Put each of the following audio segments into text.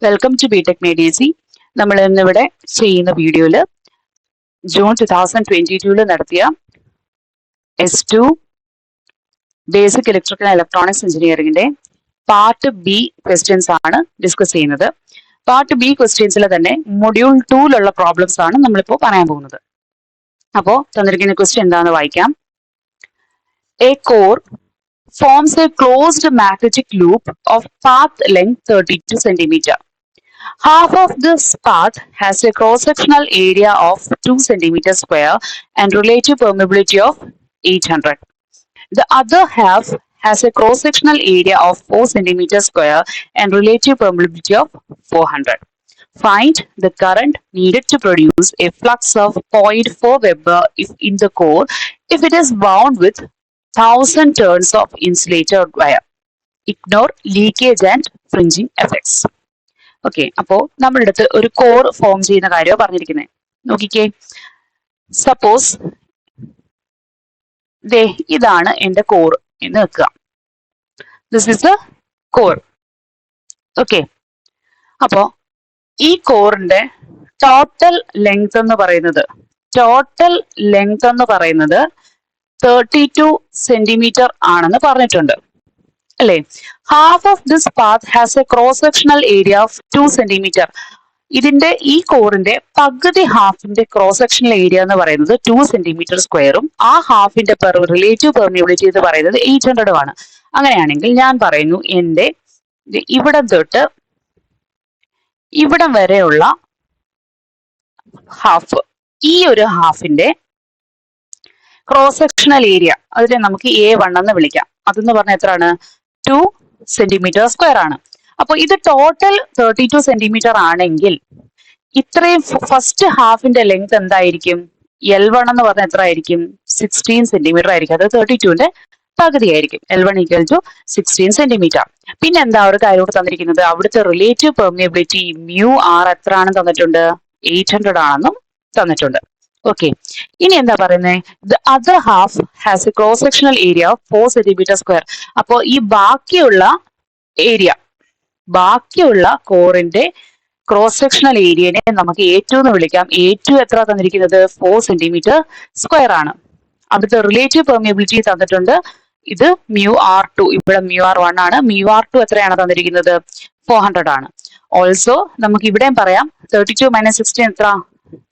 Welcome to BTech made easy. നമ്മൾ ഇന്നിവിടെ ചെയ്യുന്ന വീഡിയോയിൽ ജൂൺ 2022 നടത്തിയ S2 basic electrical and electronics എഞ്ചിനീയറിംഗിന്റെ പാർട്ട് ബി ക്വസ്റ്റ്യൻസ് ആണ് ഡിസ്കസ് ചെയ്യുന്നത്. പാർട്ട് ബി ക്വസ്റ്റ്യൻസിലെ തന്നെ മൊഡ്യൂൾ 2 പ്രോബ്ലംസ് ആണ് നമ്മളിപ്പോൾ പറയാൻ പോകുന്നത്. അപ്പോൾ തന്നിരിക്കുന്ന ക്വസ്റ്റ്യൻ എന്താണെന്ന് വായിക്കാം. A core forms a closed magnetic loop of path length 32 centimeter. Half of this path has a cross-sectional area of 2 centimeter square and relative permeability of 800. The other half has a cross-sectional area of 4 centimeter square and relative permeability of 400. Find the current needed to produce a flux of 0.4 Weber in the core if it is wound with 1000 turns of insulated wire. Ignore leakage and fringing effects. Okay, അപ്പോൾ നമ്മളുടെ അടുത്ത് ഒരു core form ചെയ്യുന്ന കാര്യമാണ് പറഞ്ഞിരിക്കുന്നത്. നോക്കിക്കേ, suppose ഇതാണ് എന്റെ കോർ എന്ന് വെക്കുക. This is the core. Okay, അപ്പോ ഈ കോറിന്റെ ടോട്ടൽ ലെങ്ത് എന്ന് പറയുന്നത് 32 സെന്റിമീറ്റർ ആണെന്ന് പറഞ്ഞിട്ടുണ്ട് അല്ലേ. Half of this path has A cross sectional area of 2 centimetre. ഇതിന്റെ ഈ കോറിന്റെ പകുതി ഹാഫിന്റെ ക്രോസ് സെക്ഷണൽ ഏരിയ എന്ന് പറയുന്നത് 2 സെന്റിമീറ്റർ സ്ക്വയറും ആ ഹാഫിന്റെ റിലേറ്റീവ് പെർമിയബിലിറ്റി എന്ന് പറയുന്നത് 800 ആണ്. അങ്ങനെയാണെങ്കിൽ ഞാൻ പറയുന്നു എന്റെ ഇവിടം തൊട്ട് ഇവിടം വരെയുള്ള ഹാഫ്, ഈ ഒരു ഹാഫിന്റെ ക്രോസ് സെക്ഷണൽ ഏരിയ അതിനെ നമുക്ക് A1 എന്ന് വിളിക്കാം. അതെന്ന് പറഞ്ഞാൽ എത്രയാണ്? 2 സെന്റിമീറ്റർ സ്ക്വയർ ആണ്. അപ്പൊ ഇത് ടോട്ടൽ 32 സെന്റിമീറ്റർ ആണെങ്കിൽ ഇത്രയും ഫസ്റ്റ് ഹാഫിന്റെ ലെങ്ത് എന്തായിരിക്കും? L1 എന്ന് പറഞ്ഞാൽ എത്ര ആയിരിക്കും? 16 സെന്റിമീറ്റർ ആയിരിക്കും. അത് 32ന്റെ പകുതിയായിരിക്കും. L1 equal to 16 centimetre. പിന്നെ എന്താ ഒരു കാര്യം കൂടെ തന്നിരിക്കുന്നത്? അവിടുത്തെ റിലേറ്റീവ് പെർമിയബിലിറ്റി μr എത്ര ആണെന്ന് തന്നിട്ടുണ്ട്? 800 ആണെന്നും തന്നിട്ടുണ്ട്. ഓക്കെ, ഇനി എന്താ പറയുന്നത്? The other half has A cross sectional area of 4 centimetre square. അപ്പോൾ ഈ ബാക്കിയുള്ള കോറിന്റെ ക്രോസ് സെക്ഷണൽ ഏരിയനെ നമുക്ക് A2 എന്ന് വിളിക്കാം. A2 എത്ര തന്നിരിക്കുന്നത്? 4 സെന്റിമീറ്റർ സ്ക്വയർ ആണ്. അവിടുത്തെ റിലേറ്റീവ് പെർമിയബിലിറ്റി തന്നിട്ടുണ്ട്. ഇത് μr2, ഇവിടെ μr1 ആണ്. μr2 എത്രയാണ് തന്നിരിക്കുന്നത്? 400 ആണ്. ഓൾസോ നമുക്ക് ഇവിടെയും പറയാം 32 - 16 എത്ര?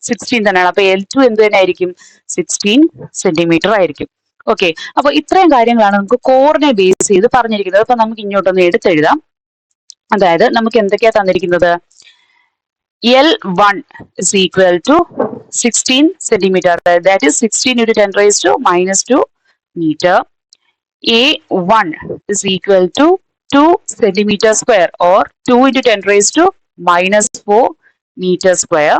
16 തന്നെയാണ്. അപ്പൊ L2 എന്ത് തന്നെ ആയിരിക്കും? 16 സെന്റിമീറ്റർ ആയിരിക്കും. ഓക്കെ, അപ്പൊ ഇത്രയും കാര്യങ്ങളാണ് നമുക്ക് കോറിനെ ബേസ് ചെയ്ത് പറഞ്ഞിരിക്കുന്നത്. അപ്പൊ നമുക്ക് ഇങ്ങോട്ടൊന്ന് എടുത്തെഴുതാം. അതായത് നമുക്ക് എന്തൊക്കെയാ തന്നിരിക്കുന്നത്? L1 is equal to 16 centimeter. That is 16 into 10 raised to -2 meter. A1 is equal to 2 centimeter square or 2 into 10 raised to -4 meter square.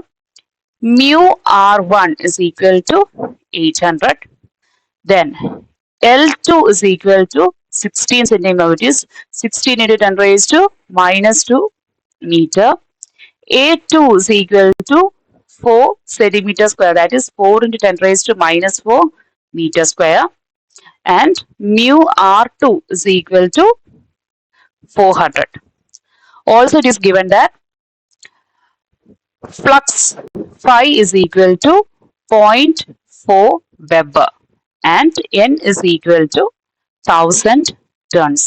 μr1 is equal to 800. Then L2 is equal to 16 centimeter, which is 16 into 10 raised to -2 meter. A2 is equal to 4 centimeter square, that is 4 into 10 raised to -4 meter square. And μr2 is equal to 400. Also it is given that flux phi is equal to 0.4 Weber and N is equal to 1000 turns.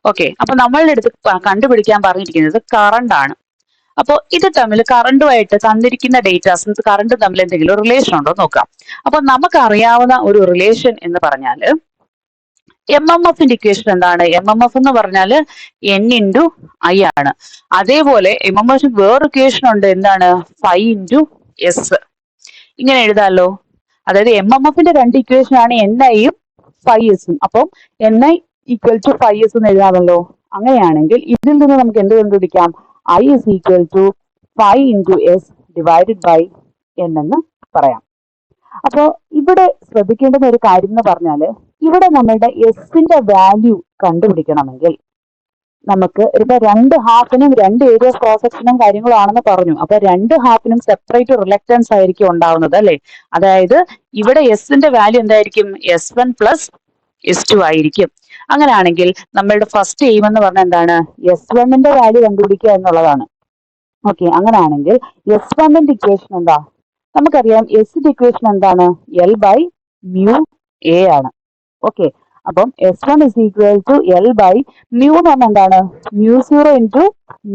Okay, അപ്പൊ നമ്മളുടെ അടുത്ത് കണ്ടുപിടിക്കാൻ പറഞ്ഞിരിക്കുന്നത് current ആണ്. അപ്പോൾ ഇത് തമ്മിൽ കറണ്ടുമായിട്ട് തന്നിരിക്കുന്ന ഡേറ്റാസ് കറണ്ട് തമ്മിൽ എന്തെങ്കിലും റിലേഷൻ ഉണ്ടോ നോക്കാം. അപ്പൊ നമുക്കറിയാവുന്ന ഒരു റിലേഷൻ എന്ന് പറഞ്ഞാൽ MMFന്റെ ഇക്വേഷൻ എന്താണ്? MMF എന്ന് പറഞ്ഞാൽ N × I ആണ്. അതേപോലെ MMF വേറെ ഇക്വേഷൻ ഉണ്ട്. എന്താണ്? Phi × S. ഇങ്ങനെ എഴുതാമല്ലോ. അതായത് MMFന്റെ രണ്ട് ഇക്വേഷൻ ആണ് NIയും Phi-S-ഉം. അപ്പം NI ഈക്വൽ ടു Phi-S എന്ന് എഴുതാമല്ലോ. അങ്ങനെയാണെങ്കിൽ ഇതിൽ നിന്ന് നമുക്ക് എന്ത് കണ്ടുപിടിക്കാം? I is equal to Phi × S divided by N എന്ന് പറയാം. അപ്പോൾ ഇവിടെ ശ്രദ്ധിക്കേണ്ടുന്ന ഒരു കാര്യം എന്ന് പറഞ്ഞാൽ ഇവിടെ നമ്മളുടെ എസിന്റെ വാല്യൂ കണ്ടുപിടിക്കണമെങ്കിൽ നമുക്ക് ഇപ്പൊ രണ്ട് ഹാഫിനും രണ്ട് ഏരിയ ക്രോസ് സെക്ഷനും കാര്യങ്ങളും ആണെന്ന് പറഞ്ഞു. അപ്പൊ രണ്ട് ഹാഫിനും സെപ്പറേറ്റ് റിലക്റ്റൻസ് ആയിരിക്കും ഉണ്ടാവുന്നത് അല്ലെ. അതായത് ഇവിടെ എസിന്റെ വാല്യൂ എന്തായിരിക്കും? S1 + S2 ആയിരിക്കും. അങ്ങനെയാണെങ്കിൽ നമ്മളുടെ ഫസ്റ്റ് എയിം എന്ന് പറഞ്ഞാൽ എന്താണ്? S1ന്റെ വാല്യൂ കണ്ടുപിടിക്കുക എന്നുള്ളതാണ്. ഓക്കെ, അങ്ങനെയാണെങ്കിൽ S1ന്റെ ഇക്വേഷൻ എന്താ? നമുക്കറിയാം എസിന്റെ ഇക്വേഷൻ എന്താണ്? L ബൈ മ്യൂ എ ആണ്. ഓക്കെ, അപ്പം S1 is equal to L by mu എന്ന് പറഞ്ഞാൽ എന്താണ്? µ0 ഇൻറ്റു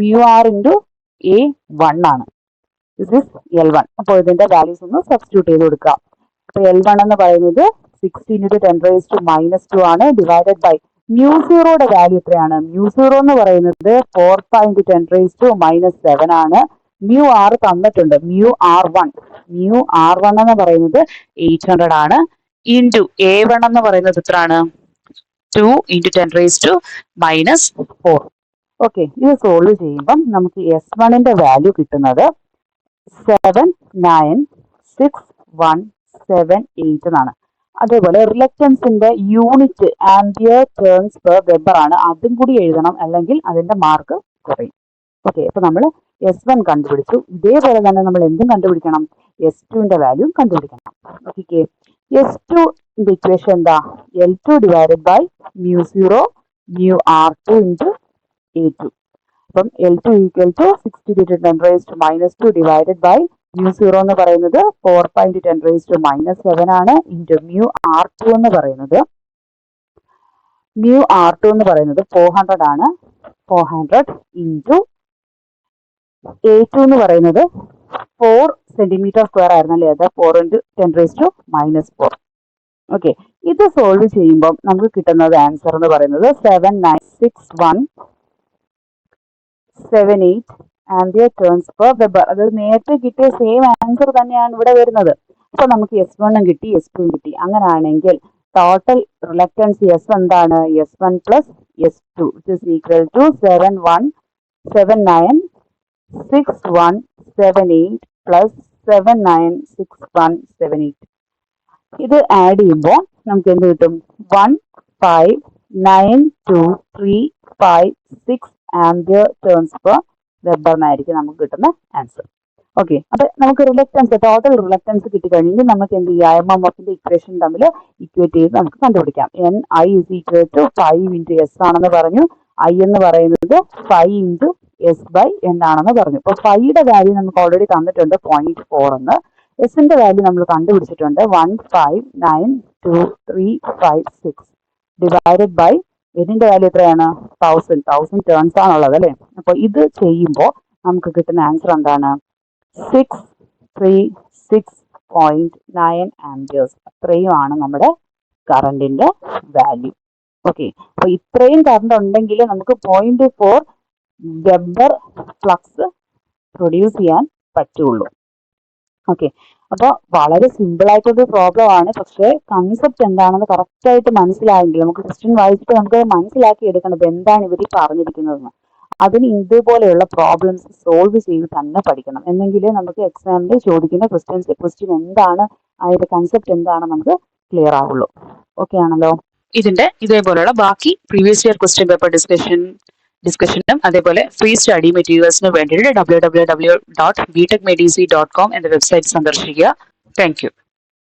µr ഇൻറ്റു A1 ആണ്. This is L1. അപ്പോൾ ഇതിന്റെ വാല്യൂസ് ഒന്ന് സബ്സ്റ്റിറ്റ്യൂട്ട് ചെയ്ത് കൊടുക്കുക. അപ്പൊ L1 എന്ന് പറയുന്നത് 16 ഇൻറ്റു 10⁻⁻² ആണ്, ഡിവൈഡഡ് ബൈ µ0യുടെ വാല്യൂ എത്രയാണ്? µ0 എന്ന് പറയുന്നത് 4π×10⁻⁻7 ആണ്. µr തന്നിട്ടുണ്ട്, µr1 എന്ന് പറയുന്നത് 800 ആണ്. ഇൻറ്റു A1 എന്ന് പറയുന്നത് എത്രയാണ്? 2 ഇൻറ്റു 10⁻⁻4. ഓക്കെ, ഇത് സോൾവ് ചെയ്യുമ്പം നമുക്ക് S1ന്റെ വാല്യൂ കിട്ടുന്നത് 79617 എന്നാണ്. അതേപോലെ റിലക്റ്റൻസിന്റെ unit ampere turns per weber ആണ്. അതും കൂടി എഴുതണം, അല്ലെങ്കിൽ അതിന്റെ മാർക്ക് കുറയും. ഓക്കെ, അപ്പൊ നമ്മൾ S1 കണ്ടുപിടിച്ചു. ഇതേപോലെ തന്നെ നമ്മൾ എന്തും കണ്ടുപിടിക്കണം? S2ന്റെ വാല്യൂ കണ്ടുപിടിക്കണം. ഓക്കെ, S2ന്റെ ഇക്വേഷൻ എന്താ? L2 divided by µ0 µr2 into A2. അപ്പം L2 equal to 60 into 10⁻⁻² divided by µ0 എന്ന് പറയുന്നത് 4π×10⁻⁻7 ആണ്. ഇൻറ്റു µr2 എന്ന് പറയുന്നത് 400 ആണ്. 400 ഇൻറ്റു A2 എന്ന് പറയുന്നത് 4 cm² ആയിരുന്നല്ലേ? അത് 4 ഇൻറ്റു 10⁻⁻4. ഓക്കെ, ഇത് സോൾവ് ചെയ്യുമ്പോൾ നമുക്ക് കിട്ടുന്നത് ആൻസർ എന്ന് പറയുന്നത് 79617 ആംപിയർ ടേൺസ് പെർ വെബർ. അത് നേരത്തെ കിട്ടിയ സെയിം ആൻസർ തന്നെയാണ് ഇവിടെ വരുന്നത്. അപ്പൊ നമുക്ക് S1 കിട്ടി, S2 കിട്ടി. അങ്ങനെയാണെങ്കിൽ ടോട്ടൽ റിലക്റ്റൻസ് S എന്താണ്? S1 plus S2 is equal to 79617 plus 79617. ഇത് ആഡ് ചെയ്യുമ്പോൾ നമുക്ക് എന്ത് കിട്ടും? 1592356 ആംപിയർ ടേൺസ് പെർ വെബർ എന്നായിരിക്കും നമുക്ക് കിട്ടുന്ന ആൻസർ. ഓക്കെ, അപ്പൊ നമുക്ക് റിലക്റ്റൻസ്, ടോട്ടൽ റിലക്റ്റൻസ് കിട്ടിക്കഴിഞ്ഞെങ്കിൽ നമുക്ക് എന്ത് ചെയ്യാം? MMFന്റെ ഇക്വേഷൻ തമ്മിൽ ഇക്വേറ്റ് ചെയ്ത് നമുക്ക് കണ്ടുപിടിക്കാം. Ni is equal to 5 into S ആണെന്ന് പറഞ്ഞു. I എന്ന് പറയുന്നത് 5 ഇൻറ്റു എസ് ബൈ n ആണെന്ന് പറഞ്ഞു. അപ്പൊ 5യുടെ വാല്യൂ നമുക്ക് ഓൾറെഡി തന്നിട്ടുണ്ട് 0.4 എന്ന്. എസിന്റെ വാല്യൂ നമ്മൾ കണ്ടുപിടിച്ചിട്ടുണ്ട് 1592356 ഡിവൈഡഡ് ബൈ ഇതിന്റെ വാല്യൂ എത്രയാണ്? 1000 ടേൺസ് ആണുള്ളത് അല്ലെ? അപ്പൊ ഇത് ചെയ്യുമ്പോൾ നമുക്ക് കിട്ടുന്ന ആൻസർ എന്താണ്? 636.9 ആംപിയേഴ്സ്. അത്രയുമാണ് നമ്മുടെ കറണ്ടിന്റെ വാല്യൂ. ഓക്കെ, അപ്പൊ ഇത്രയും കറണ്ട് ഉണ്ടെങ്കിൽ നമുക്ക് 0.4 വെബർ ഫ്ലക്സ് പ്രൊഡ്യൂസ് ചെയ്യാൻ പറ്റുള്ളൂ. ഓക്കെ, അപ്പോൾ വളരെ സിമ്പിൾ ആയിട്ടൊരു പ്രോബ്ലം ആണ്. പക്ഷേ കൺസെപ്റ്റ് എന്താണെന്ന് കറക്റ്റ് ആയിട്ട് മനസ്സിലായെങ്കിൽ നമുക്ക് ക്വസ്റ്റ്യൻ വായിച്ചിട്ട് നമുക്ക് മനസ്സിലാക്കി എടുക്കേണ്ടത് എന്താണ് ഇവർ പറഞ്ഞിരിക്കുന്നതെന്ന്. അതിന് ഇതുപോലെയുള്ള പ്രോബ്ലംസ് സോൾവ് ചെയ്ത് തന്നെ പഠിക്കണം. എന്നെങ്കിലേ നമുക്ക് എക്സാമിൽ ചോദിക്കുന്ന ക്വസ്റ്റ്യൻ എന്താണ്, അതിന്റെ കൺസെപ്റ്റ് എന്താണ് നമുക്ക് ക്ലിയർ ആവുള്ളൂ. ഓക്കെ ആണല്ലോ? ഇതിന്റെ ഇതേപോലെയുള്ള ബാക്കി പ്രീവിയസ് ഇയർ ക്വസ്റ്റ്യൻ പേപ്പർ ഡിസ്കഷനും അതേപോലെ ഫ്രീ സ്റ്റഡി മെറ്റീരിയൽസിന് വേണ്ടിയിട്ട് www.btechmedc.com എന്ന വെബ്സൈറ്റ് സന്ദർശിക്കുക. Thank you.